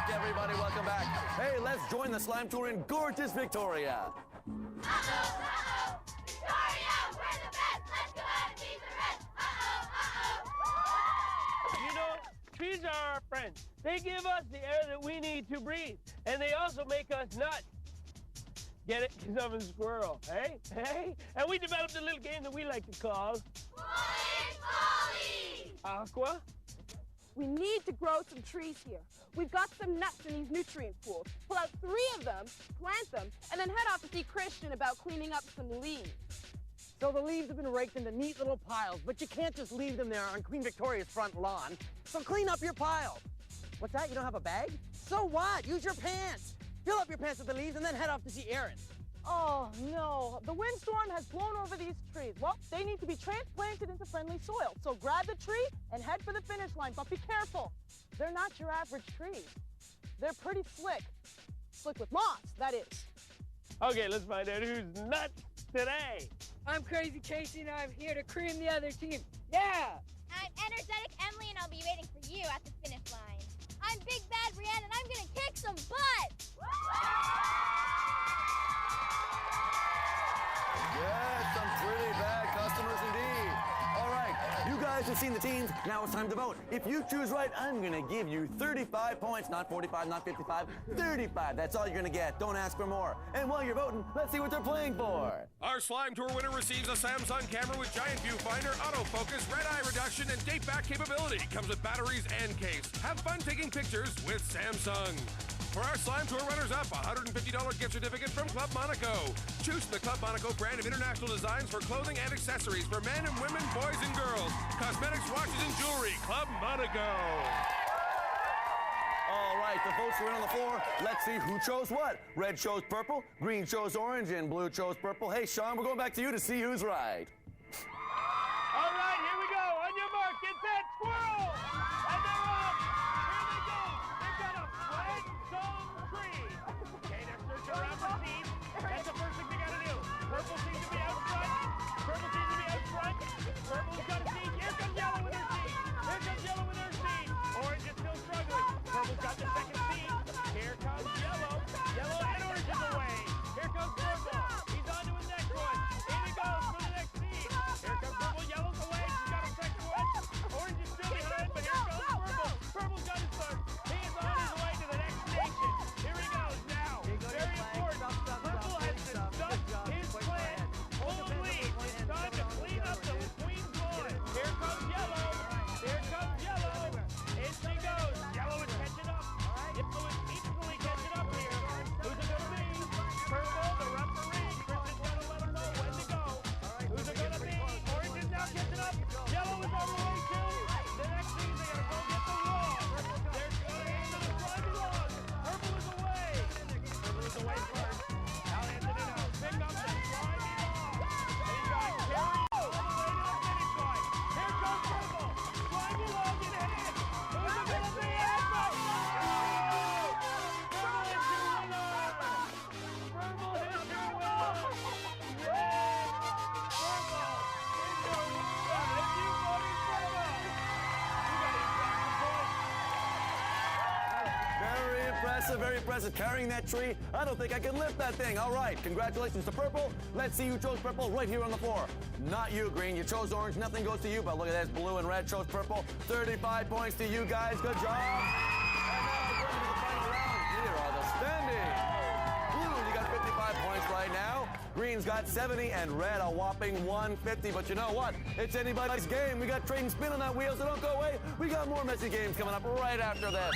back, everybody. Welcome back. Hey, let's join the slime tour in gorgeous Victoria. Uh-oh, Victoria, we're the best. Let's go out and beat the rest. You know, trees are our friends. They give us the air that we need to breathe, and they also make us nuts. Get it? Because I'm a squirrel, hey? Hey? And we developed a little game that we like to call... Molly! Aqua? We need to grow some trees here. We've got some nuts in these nutrient pools. Pull out 3 of them, plant them, and then head off to see Christian about cleaning up some leaves. So the leaves have been raked into neat little piles, but you can't just leave them there on Queen Victoria's front lawn. So clean up your pile. What's that? You don't have a bag? So what? Use your pants. Fill up your pants with the leaves and then head off to see Aaron. Oh, no. The windstorm has blown over these trees. Well, they need to be transplanted into friendly soil. So grab the tree and head for the finish line, but be careful. They're not your average trees. They're pretty slick. Slick with moss, that is. Okay, let's find out who's nuts today. I'm Crazy Casey, and I'm here to cream the other team. Yeah! I'm energetic Emily, and I'll be waiting for you at the finish line. I'm Big Bad Brienne, and I'm gonna kick some butt! Yes, some pretty bad customers indeed. All right, you guys have seen the teams. Now it's time to vote. If you choose right, I'm going to give you 35 points. Not 45, not 55, 35. That's all you're going to get. Don't ask for more. And while you're voting, let's see what they're playing for. Our Slime Tour winner receives a Samsung camera with giant viewfinder, autofocus, red eye reduction, and date back capability. Comes with batteries and case. Have fun taking pictures with Samsung. For our Slime Tour runners-up, a $150 gift certificate from Club Monaco. Choose the Club Monaco brand of international designs for clothing and accessories for men and women, boys and girls. Cosmetics, watches, and jewelry. Club Monaco. All right, the votes are in on the floor. Let's see who chose what. Red chose purple, green chose orange, and blue chose purple. Hey, Sean, we're going back to you to see who's right. All right, here we go. On your mark, get set, squirrel! And they're off. Here they go. They've got a red zone tree. Okay, they're searching around for teams. That's the first thing they got to do. Purple seems to be out front. Purple seems to be out front. Purple's got a seed. Here comes yellow with her seed. Here comes yellow with her seed. Orange is still struggling. Purple's got the second seed. Here comes yellow. Yellow and orange is away. Here comes purple. He's on to his next one. In he goes for the next seed. Here comes purple. Yellow's away. He's got a second one. Orange is still behind, but here comes purple. Purple's got his start. He is on his way to the next station. Here he goes now. Very important. Purple has to dump his plant full of leaves. It's time to clean up the queen's lawn. Here comes yellow. Here comes yellow. In she goes. Yellow is catching up. Yellow is equally catching up here. Who's it going to be? Purple, the referee. Christian's got to let him know when to go. Who's it going to be? Orange is now catching up. Yellow is on the way too. The next thing they got to go get the wall. They're going into the slimy log. Purple is away. Purple is away first. Now Anthony now pick up the slimy log. He's got to carry it all the way to the finish line. Here comes purple. Slimy log in hand. Who's it going to be? Purple is your winner. Purple is your winner. Yeah. Purple is your winner. If you voted purple, you got exact points. Very impressive, very impressive. Carrying that tree, I don't think I can lift that thing. All right, congratulations to purple. Let's see who chose purple right here on the floor. Not you, green. You chose orange. Nothing goes to you, but look at that. Blue and red chose purple. 35 points to you guys. Good job. And now we're going to the final round. Here are the standings. Blue, you got 55 points right now. Green's got 70, and red a whopping 150. But you know what? It's anybody's game. We got trade and spin on that wheel, so don't go away. We got more messy games coming up right after this.